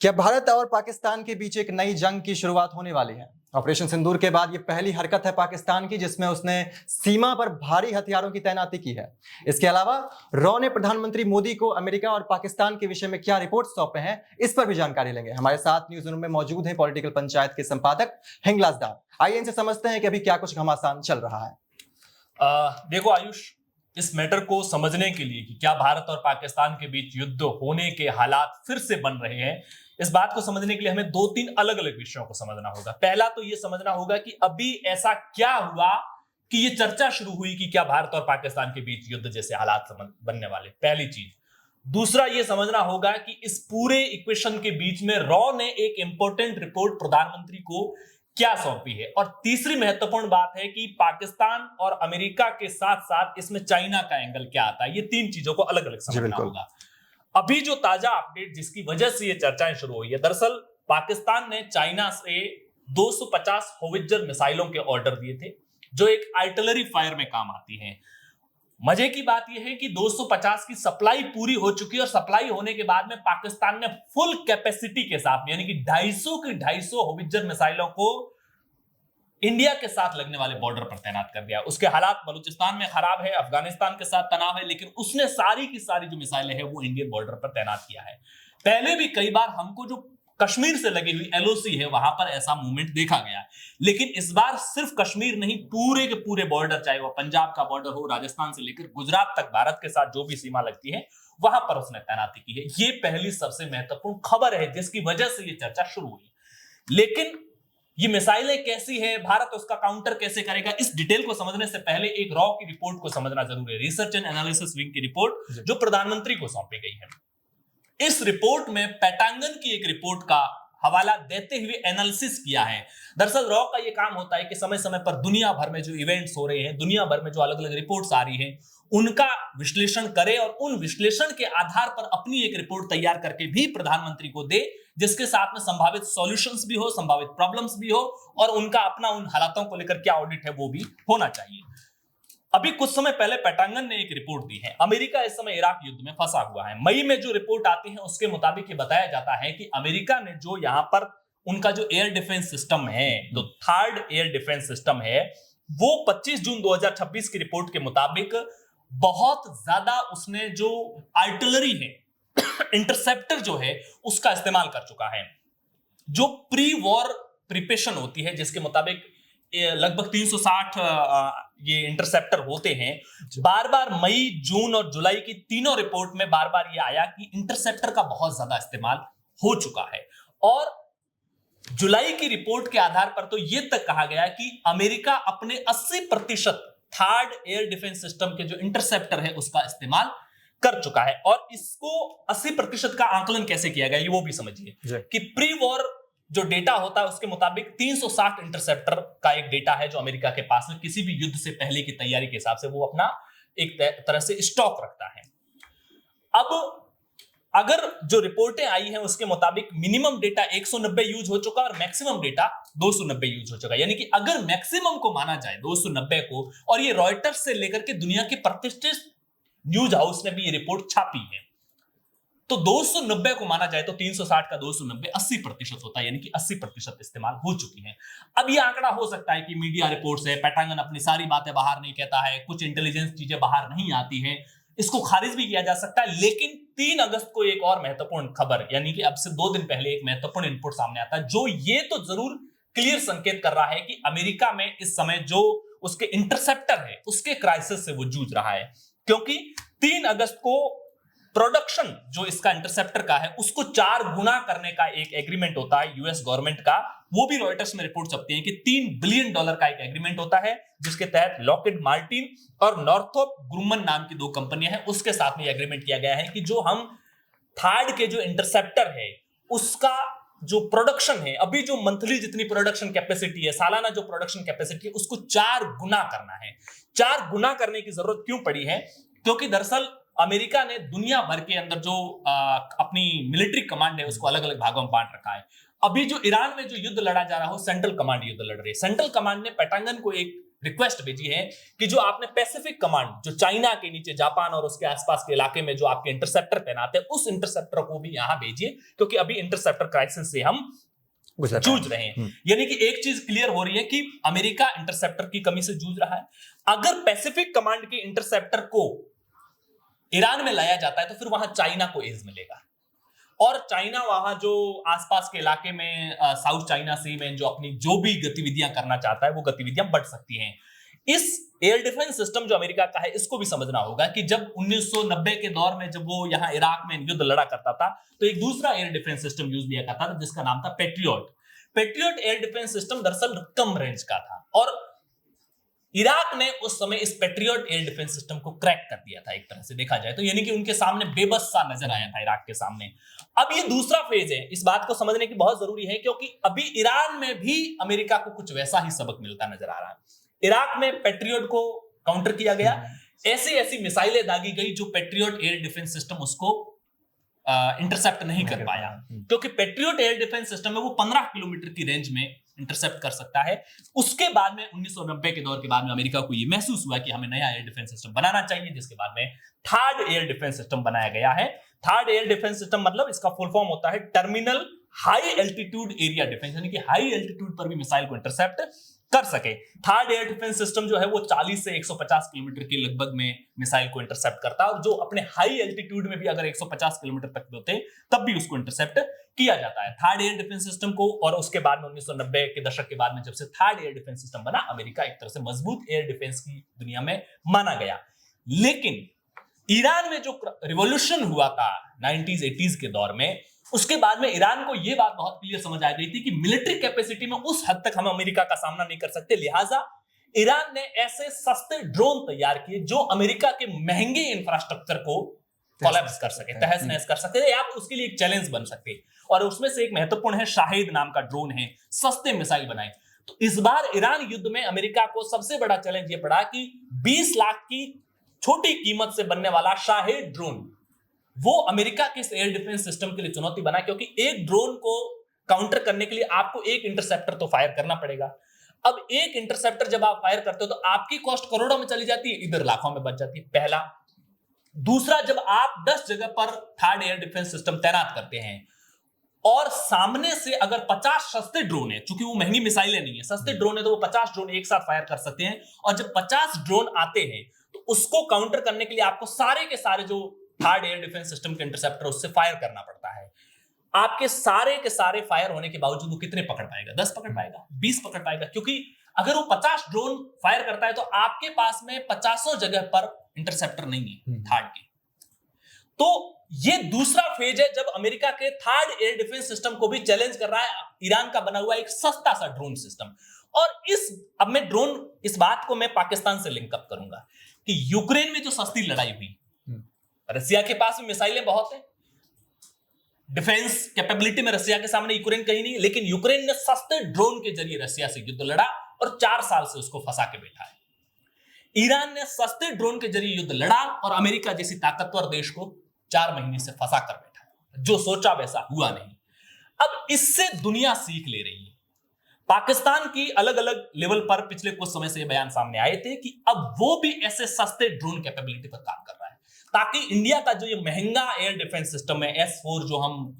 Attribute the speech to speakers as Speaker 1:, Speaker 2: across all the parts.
Speaker 1: क्या भारत और पाकिस्तान के बीच एक नई जंग की शुरुआत होने वाली है? ऑपरेशन सिंदूर के बाद ये पहली हरकत है पाकिस्तान की जिसमें उसने सीमा पर भारी हथियारों की तैनाती की है। इसके अलावा रॉ ने प्रधानमंत्री मोदी को अमेरिका और पाकिस्तान के विषय में क्या रिपोर्ट सौंपे हैं, इस पर भी जानकारी लेंगे। हमारे साथ न्यूज रूम में मौजूद हैं पॉलिटिकल पंचायत के संपादक हिंगलाज दार। आइए इनसे समझते हैं कि अभी क्या कुछ घमासान चल रहा है।
Speaker 2: देखो आयुष, इस मैटर को समझने के लिए कि क्या भारत और पाकिस्तान के बीच युद्ध होने के हालात फिर से बन रहे हैं, इस बात को समझने के लिए हमें दो तीन अलग अलग विषयों को समझना होगा। पहला तो यह समझना होगा कि अभी ऐसा क्या हुआ कि यह चर्चा शुरू हुई कि क्या भारत और पाकिस्तान के बीच युद्ध जैसे हालात बनने वाले, पहली चीज। दूसरा यह समझना होगा कि इस पूरे इक्वेशन के बीच में रॉ ने एक इंपॉर्टेंट रिपोर्ट प्रधानमंत्री को क्या सौंपी है। और तीसरी महत्वपूर्ण बात है कि पाकिस्तान और अमेरिका के साथ साथ इसमें चाइना का एंगल क्या आता है। ये तीन चीजों को अलग अलग समझना होगा। अभी जो ताजा अपडेट जिसकी वजह से ये चर्चाएं शुरू हुई है, दरअसल पाकिस्तान ने चाइना से 250 होवित्जर मिसाइलों के ऑर्डर दिए थे जो एक आर्टिलरी फायर में काम आती हैं। मजे की बात यह है कि 250 की सप्लाई पूरी हो चुकी है और सप्लाई होने के बाद में पाकिस्तान ने फुल कैपेसिटी के साथ यानी कि 250 होवित्जर मिसाइलों को इंडिया के साथ लगने वाले बॉर्डर पर तैनात कर दिया। उसके हालात बलूचिस्तान में खराब है, अफगानिस्तान के साथ तनाव है, लेकिन उसने सारी की सारी जो मिसाइलें हैं वो इंडियन बॉर्डर पर तैनात किया है। पहले भी कई बार हमको जो कश्मीर से लगी हुई एलओसी है वहां पर ऐसा मूवमेंट देखा गया है, लेकिन इस बार सिर्फ कश्मीर नहीं, पूरे के पूरे बॉर्डर, चाहे वो पंजाब का बॉर्डर हो, राजस्थान से लेकर गुजरात तक भारत के साथ जो भी सीमा लगती है वहां पर उसने तैनाती की है। ये पहली सबसे महत्वपूर्ण खबर है जिसकी वजह से ये चर्चा शुरू हुई। लेकिन ये मिसाइलें कैसी है, भारत उसका काउंटर कैसे करेगा, इस डिटेल को समझने से पहले एक रॉ की रिपोर्ट को समझना जरूरी है। रिसर्च एंड एनालिसिस विंग की रिपोर्ट जो प्रधानमंत्री को सौंपी गई है। इस रिपोर्ट में पेटांगन की एक रिपोर्ट का हवाला देते हुए एनालिसिस किया है। दरअसल रॉ का यह काम होता है कि समय समय पर दुनिया भर में जो इवेंट्स हो रहे हैं, दुनिया भर में जो अलग अलग रिपोर्ट्स आ रही हैं, उनका विश्लेषण करे और उन विश्लेषण के आधार पर अपनी एक रिपोर्ट तैयार करके भी प्रधानमंत्री को दे, जिसके साथ में संभावित सॉल्यूशंस भी हो, संभावित प्रॉब्लम्स भी हो और उनका अपना उन हालातों को लेकर क्या ऑडिट है वो भी होना चाहिए। अभी कुछ समय पहले पेटांगन ने एक रिपोर्ट दी है। अमेरिका इस समय इराक युद्ध में फंसा हुआ है। मई में जो रिपोर्ट आती है उसके मुताबिक ये बताया जाता है कि अमेरिका ने जो यहां पर उनका जो एयर डिफेंस सिस्टम है, जो थर्ड एयर डिफेंस सिस्टम है, वो 25 जून 2026 की रिपोर्ट के मुताबिक बहुत ज्यादा उसने जो आर्टिलरी है, इंटरसेप्टर जो है, उसका इस्तेमाल कर चुका है। जो प्री वॉर प्रिपरेशन होती है जिसके मुताबिक लगभग 360 ये इंटरसेप्टर होते हैं। बार बार मई, जून और जुलाई की तीनों रिपोर्ट में बार बार ये आया कि इंटरसेप्टर का बहुत ज्यादा इस्तेमाल हो चुका है। और जुलाई की रिपोर्ट के आधार पर तो ये तक कहा गया कि अमेरिका अपने 80% थर्ड एयर डिफेंस सिस्टम के जो इंटरसेप्टर है उसका इस्तेमाल कर चुका है। और इसको 80% का आंकलन कैसे किया गया ये वो भी समझिए कि प्री वॉर जो डेटा होता है उसके मुताबिक 360 इंटरसेप्टर का एक डेटा है जो अमेरिका के पास में किसी भी युद्ध से पहले की तैयारी के हिसाब से वो अपना एक तरह से स्टॉक रखता है। अब अगर जो रिपोर्टें आई हैं उसके मुताबिक मिनिमम डेटा 190 यूज हो चुका और मैक्सिमम डेटा 290 यूज हो चुका, यानी कि अगर मैक्सिमम को माना जाए 290 को, और ये रॉयटर्स से लेकर के दुनिया के प्रतिष्ठित न्यूज हाउस ने भी ये रिपोर्ट छापी है, तो 290 को माना जाए तो 360 का 290 80% होता है, यानी कि 80% इस्तेमाल हो चुकी है। अब यह आंकड़ा हो सकता है कि मीडिया रिपोर्ट्स है, पेटांगन अपनी सारी बातें बाहर नहीं कहता है, कुछ इंटेलिजेंस चीजें बाहर नहीं आती हैं, इसको खारिज भी किया जा सकता है। लेकिन 3 अगस्त को एक और महत्वपूर्ण खबर, यानी कि अब से 2 दिन पहले एक महत्वपूर्ण इनपुट सामने आता है जो ये तो जरूर क्लियर संकेत कर रहा है कि अमेरिका में इस समय जो उसके इंटरसेप्टर है उसके क्राइसिस से वो जूझ रहा है। क्योंकि 3 अगस्त को प्रोडक्शन जो इसका इंटरसेप्टर का है उसको 4 गुना करने का एक एग्रीमेंट होता है यूएस गवर्नमेंट का। वो भी रॉयटर्स में रिपोर्ट छपती है कि $3 बिलियन का एक एग्रीमेंट होता है जिसके तहत लॉकहीड मार्टिन और नॉर्थरोप ग्रुमन नाम की 2 कंपनियां हैं, उसके साथ में एग्रीमेंट किया गया है कि जो हम थर्ड के जो इंटरसेप्टर है उसका जो प्रोडक्शन है, अभी जो मंथली जितनी प्रोडक्शन कैपेसिटी है, सालाना जो प्रोडक्शन कैपेसिटी है, उसको 4 गुना करना है। 4 गुना करने की जरूरत क्यों पड़ी है? क्योंकि दरअसल अमेरिका ने दुनिया भर के अंदर जो अपनी मिलिट्री कमांड है उसको अलग अलग भागों में बांट रखा है। अभी जो ईरान में जो युद्ध लड़ा जा रहा हो, सेंट्रल कमांड युद्ध लड़ रही है। सेंट्रल कमांड ने पेटांगन को एक रिक्वेस्ट भेजी है कि जो आपने पैसिफिक कमांड, जो चाइना के नीचे जापान और उसके आसपास के इलाके में जो आपके इंटरसेप्टर तैनात है, उस इंटरसेप्टर को भी यहां भेजिए, क्योंकि अभी इंटरसेप्टर क्राइसिस से हम जूझ रहे हैं। यानी कि एक चीज क्लियर हो रही है कि अमेरिका इंटरसेप्टर की कमी से जूझ रहा है। अगर पैसिफिक कमांड के इंटरसेप्टर को ईरान में लाया जाता है तो फिर वहां चाइना को एज मिलेगा, और चाइना वहां जो आसपास के इलाके में साउथ चाइना सी में जो अपनी जो भी गतिविधियां करना चाहता है वो गतिविधियां बढ़ सकती हैं। इस एयर डिफेंस सिस्टम जो अमेरिका का है, इसको भी समझना होगा कि जब 1990 के दौर में जब वो यहां इराक में युद्ध लड़ा करता था तो एक दूसरा एयर डिफेंस सिस्टम यूज लिया करता था जिसका नाम था patriot. Patriot air defence system दरअसल कम रेंज का था, और इराक ने उस समय इस पेट्रियट एयर डिफेंस सिस्टम को क्रैक कर दिया था एक तरह से देखा जाए तो, यानी कि उनके सामने बेबस सा नजर आया था इराक के सामने। अब ये दूसरा फेज है, इस बात को समझने की बहुत जरूरी है, क्योंकि अभी ईरान में भी अमेरिका को कुछ वैसा ही सबक मिलता नजर आ रहा है। इराक में पेट्रियट को काउंटर किया गया, ऐसी ऐसी मिसाइलें दागी गई जो पेट्रियट एयर डिफेंस सिस्टम उसको इंटरसेप्ट नहीं कर पाया, क्योंकि पेट्रियट एयर डिफेंस सिस्टम में वो 15 किलोमीटर की रेंज में इंटरसेप्ट कर सकता है। उसके बाद में 1990 के दौर के बाद में अमेरिका को ये महसूस हुआ कि हमें नया एयर डिफेंस सिस्टम बनाना चाहिए, जिसके बाद में थर्ड एयर डिफेंस सिस्टम बनाया गया है। थर्ड एयर डिफेंस सिस्टम मतलब इसका फुल फॉर्म होता है terminal high altitude area defence, यानी कि हाई एल्टीट्यूड पर भी मिसाइल को इंटरसेप्ट कर सके। थर्ड एयर डिफेंस सिस्टम जो है वो 40 से 150 किलोमीटर के लगभग में मिसाइल को इंटरसेप्ट करता है, और जो अपने हाई एल्टीट्यूड में भी अगर 150 किलोमीटर तक होते तब भी उसको इंटरसेप्ट किया जाता है थर्ड एयर डिफेंस सिस्टम को। और उसके बाद में 1990 के दशक के बाद में जब से थर्ड एयर डिफेंस सिस्टम बना, अमेरिका एक तरह से मजबूत एयर डिफेंस की दुनिया में माना गया। लेकिन ईरान में जो रिवॉल्यूशन हुआ था 90s 80s के दौर में, उसके बाद में ईरान को यह बात बहुत क्लियर समझ आ गई थी कि मिलिट्री कैपेसिटी में उस हद तक हम अमेरिका का सामना नहीं कर सकते, लिहाजा ईरान ने ऐसे सस्ते ड्रोन तैयार किए जो अमेरिका के महंगे इंफ्रास्ट्रक्चर को कोलैप्स कर सके, तहस नहस कर सके, या उसके लिए एक चैलेंज बन सके। और उसमें से एक महत्वपूर्ण है शाहिद नाम का ड्रोन है, सस्ते मिसाइल बनाए। तो इस बार ईरान युद्ध में अमेरिका को सबसे बड़ा चैलेंज यह पड़ा कि 20 लाख की छोटी कीमत से बनने वाला शाहिद ड्रोन वो अमेरिका के इस एयर डिफेंस सिस्टम के लिए चुनौती बना, क्योंकि एक ड्रोन को काउंटर करने के लिए आपको एक इंटरसेप्टर तो फायर करना पड़ेगा। अब एक इंटरसेप्टर जब आप फायर करते हो तो आपकी कॉस्ट करोड़ों में चली जाती है, इधर लाखों में बच जाती है, पहला। दूसरा, जब आप 10 जगह पर थर्ड एयर डिफेंस सिस्टम तैनात करते हैं और सामने से अगर 50 सस्ते ड्रोन है, चूंकि वो महंगी मिसाइलें नहीं है, सस्ते ड्रोन है, तो वो 50 ड्रोन एक साथ फायर कर सकते हैं, और जब 50 ड्रोन आते हैं तो उसको काउंटर करने के लिए आपको सारे के सारे जो थर्ड एयर डिफेंस सिस्टम के इंटरसेप्टर उससे फायर करना पड़ता है। आपके सारे के सारे फायर होने के बावजूद वो कितने पकड़ पाएगा? 10 पकड़ पाएगा, 20 पकड़ पाएगा, क्योंकि अगर वो 50 ड्रोन फायर करता है तो आपके पास में 50 जगह पर इंटरसेप्टर नहीं है थर्ड के। तो ये दूसरा फेज है जब अमेरिका के थर्ड एयर डिफेंस सिस्टम को भी चैलेंज कर रहा है ईरान का बना हुआ एक सस्ता सा ड्रोन सिस्टम। और अब मैं ड्रोन, इस बात को मैं पाकिस्तान से लिंकअप करूंगा कि यूक्रेन में जो सस्ती लड़ाई हुई, रसिया के पास भी मिसाइलें बहुत हैं, डिफेंस कैपेबिलिटी में रसिया के सामने यूक्रेन कहीं नहीं, लेकिन यूक्रेन ने सस्ते ड्रोन के जरिए रसिया से युद्ध लड़ा और 4 साल से उसको फंसा के बैठा है। ईरान ने सस्ते ड्रोन के जरिए युद्ध लड़ा और अमेरिका जैसी ताकतवर देश को 4 महीने से फंसा कर बैठा है। जो सोचा वैसा हुआ नहीं। अब इससे दुनिया सीख ले रही है। पाकिस्तान की अलग अलग लेवल पर पिछले कुछ समय से बयान सामने आए थे कि अब वो भी ऐसे सस्ते ड्रोन कैपेबिलिटी पर काम कर रहा है, ताकि इंडिया का जो ये महंगा एयर डिफेंस सिस्टम है S4 जो हम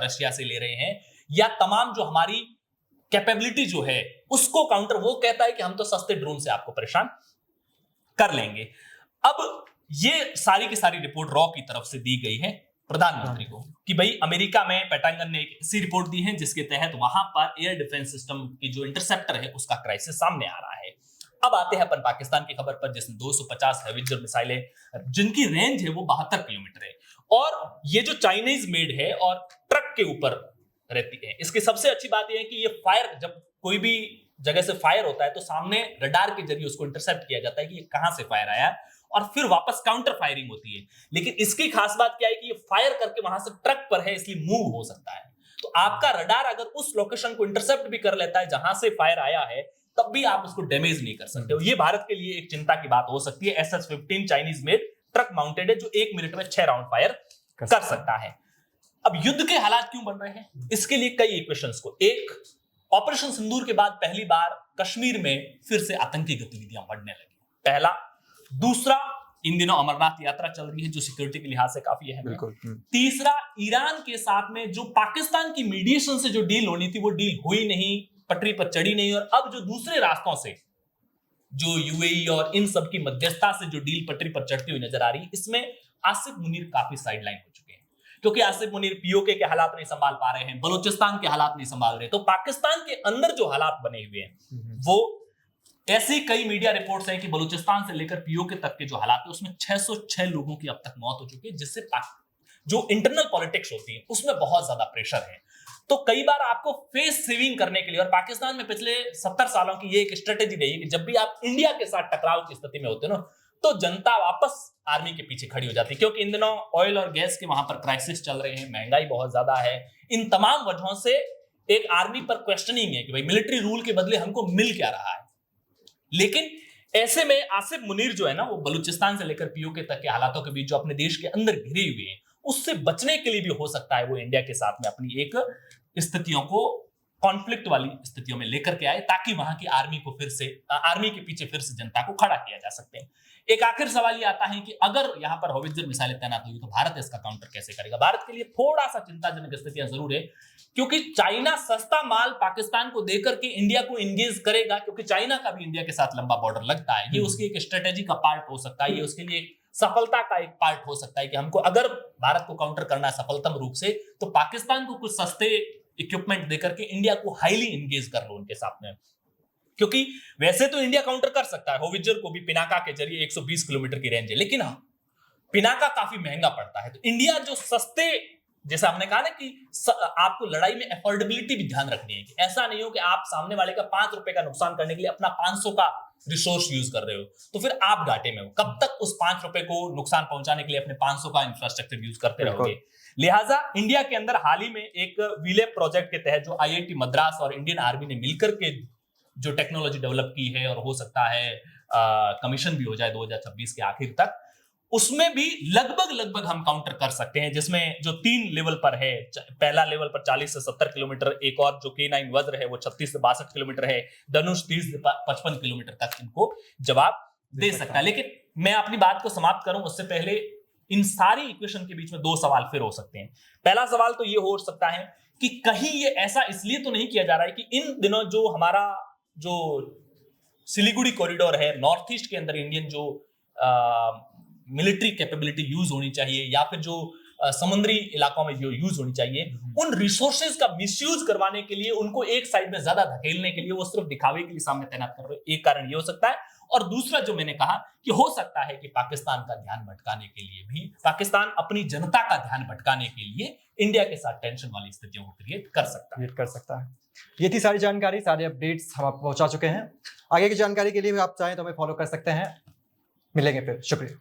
Speaker 2: रशिया से ले रहे हैं, या तमाम जो हमारी कैपेबिलिटी जो है उसको काउंटर, वो कहता है कि हम तो सस्ते ड्रोन से आपको परेशान कर लेंगे। अब ये सारी की सारी रिपोर्ट रॉ की तरफ से दी गई है प्रधानमंत्री को कि भाई अमेरिका में पेंटागन ने एक ऐसी रिपोर्ट दी है जिसके तहत वहां पर एयर डिफेंस सिस्टम की जो इंटरसेप्टर है उसका क्राइसिस सामने आ रहा है। अब आते हैं अपन पाकिस्तान की खबर पर, जिसमें 250 हेविजर मिसाइलें जिनकी रेंज है वो 72 किलोमीटर है, और ये जो चाइनीज मेड है और ट्रक के ऊपर रहती है। इसकी सबसे अच्छी बात यह है कि ये फायर, जब कोई भी जगह से फायर होता है तो सामने रडार के जरिए उसको इंटरसेप्ट किया जाता है कि ये कहां से फायर आया, और फिर वापस काउंटर फायरिंग होती है। लेकिन इसकी खास बात क्या है कि ये फायर करके वहां से ट्रक पर है, इसलिए मूव हो सकता है। तो आपका रडार अगर उस लोकेशन को इंटरसेप्ट भी कर लेता है जहां से फायर आया है, तब भी आप उसको डैमेज नहीं कर सकते हो। ये भारत के लिए एक चिंता की बात हो सकती है। SS-15 Chinese made truck mounted है जो 1 मिनट में 6 राउंड फायर कर सकता है। अब युद्ध के हालात क्यों बन रहे हैं, इसके लिए कई इक्वेशंस को, एक ऑपरेशन सिंदूर के बाद पहली बार कश्मीर में फिर से आतंकी गतिविधियां बढ़ने लगी, पहला। दूसरा, इन दिनों अमरनाथ यात्रा चल रही है जो सिक्योरिटी के लिहाज से काफी अहम है। तीसरा, ईरान के साथ में जो पाकिस्तान की मीडिएशन से जो डील होनी थी वो डील हुई नहीं, पटरी पर चढ़ी नहीं, और अब जो दूसरे रास्तों से जो यूएई और इन सब की मध्यस्थता से जो डील पटरी पर चढ़ती हुई नजर आ रही है, इसमें आसिफ मुनीर काफी साइडलाइन हो चुके हैं, क्योंकि आसिफ मुनीर पीओके के हालात नहीं संभाल पा रहे हैं, बलूचिस्तान के हालात नहीं संभाल रहे। तो पाकिस्तान के अंदर जो हालात बने हुए हैं वो ऐसी कई मीडिया रिपोर्ट्स हैं कि बलूचिस्तान से लेकर पीओके तक के जो हालात है उसमें 606 लोगों की अब तक मौत हो चुकी है, जिससे जो इंटरनल पॉलिटिक्स होती है उसमें बहुत ज्यादा प्रेशर है। तो कई बार आपको फेस सेविंग करने के लिए, और पाकिस्तान में पिछले 70 सालों की ये एक स्ट्रेटेजी रही है कि जब भी आप इंडिया के साथ टकराव की स्थिति में होते हो ना, तो जनता वापस आर्मी के पीछे खड़ी हो जाती है, क्योंकि इन दिनों ऑयल और गैस के वहां पर क्राइसिस चल रहे हैं, महंगाई बहुत ज्यादा है। इन तमाम वजहों से एक आर्मी पर क्वेश्चनिंग है कि भाई मिलिट्री रूल के बदले हमको मिल क्या रहा है। लेकिन ऐसे में आसिफ मुनीर जो है ना, वो बलूचिस्तान से लेकर पीओके तक के हालातों के बीच जो अपने देश के अंदर घिरे हुए हैं, उससे बचने के लिए भी हो सकता है वो इंडिया के साथ में अपनी एक स्थितियों को कॉन्फ्लिक्ट वाली स्थितियों में लेकर के आए, ताकि वहां की आर्मी को फिर से, आर्मी के पीछे फिर से जनता को खड़ा किया जा सकते हैं। एक आखिर सवाल ये आता है कि अगर यहां पर हॉवित्जर मिसाइलें तैनात हुई तो भारत इसका काउंटर कैसे करेगा। भारत के लिए थोड़ा सा चिंताजनक स्थितियां जरूर है, क्योंकि चाइना सस्ता माल पाकिस्तान को देकर के इंडिया को इंगेज करेगा, क्योंकि चाइना का भी इंडिया के साथ लंबा बॉर्डर लगता है। ये उसकी एक स्ट्रेटेजी का पार्ट हो सकता है, ये उसके लिए सफलता का एक पार्ट हो सकता है कि हमको अगर भारत को काउंटर करना है सफलतम रूप से, तो पाकिस्तान को कुछ सस्ते इक्विपमेंट देकर के इंडिया को हाईली इंगेज कर लो उनके साथ में। क्योंकि वैसे तो इंडिया काउंटर कर सकता है, होवित्जर को भी पिनाका के जरिए 120 किलोमीटर की रेंज है, लेकिन हाँ, पिनाका काफी महंगा पड़ता है। तो इंडिया जो सस्ते, जैसा हमने कहा ना कि आपको लड़ाई में अफोर्डेबिलिटी भी ध्यान रखनी है, कि ऐसा नहीं हो कि आप सामने वाले का 5 रुपए का नुकसान करने के लिए अपना 500 का रिसोर्स यूज कर रहे हो, तो फिर आप घाटे में हो। कब तक उस 5 रुपए को नुकसान पहुंचाने के लिए अपने 500 का इंफ्रास्ट्रक्चर यूज करते रहोगे। लिहाजा इंडिया के अंदर हाल ही में एक वीलेप प्रोजेक्ट के तहत जो आईआईटी मद्रास और इंडियन आर्मी ने मिलकर के जो टेक्नोलॉजी डेवलप की है, और हो सकता है कमीशन भी हो जाए 2026 के आखिर तक, उसमें भी लगभग हम काउंटर कर सकते हैं, जिसमें जो 3 लेवल पर है। पहला लेवल पर 40 से 70 किलोमीटर, एक और जो K9 वज्र है वो 36 से 62 किलोमीटर है, धनुष 30 से 55 किलोमीटर तक इनको जवाब दे सकता है। लेकिन मैं अपनी बात को समाप्त करूं उससे पहले इन सारी इक्वेशन के बीच में 2 सवाल फिर हो सकते हैं। पहला सवाल तो ये हो सकता है कि कहीं ये ऐसा इसलिए तो नहीं किया जा रहा है कि इन दिनों जो हमारा जो सिलीगुड़ी कॉरिडोर है, नॉर्थ ईस्ट के अंदर इंडियन जो मिलिट्री कैपेबिलिटी यूज होनी चाहिए, या फिर जो समुद्री इलाकों में जो यूज होनी चाहिए, उन रिसोर्सेज का मिसयूज करवाने के लिए, उनको एक साइड में ज्यादा धकेलने के लिए वो सिर्फ दिखावे के लिए सामने तैनात कर रहे हैं। एक कारण ये हो सकता है। और दूसरा जो मैंने कहा कि हो सकता है कि पाकिस्तान का ध्यान भटकाने के लिए भी, पाकिस्तान अपनी जनता का ध्यान भटकाने के लिए इंडिया के साथ टेंशन वाली स्थितियों को क्रिएट कर सकता है।
Speaker 1: ये थी सारी जानकारी, सारे अपडेट्स हम आपको पहुंचा चुके हैं। आगे की जानकारी के लिए भी आप चाहें तो हमें फॉलो कर सकते हैं। मिलेंगे फिर, शुक्रिया।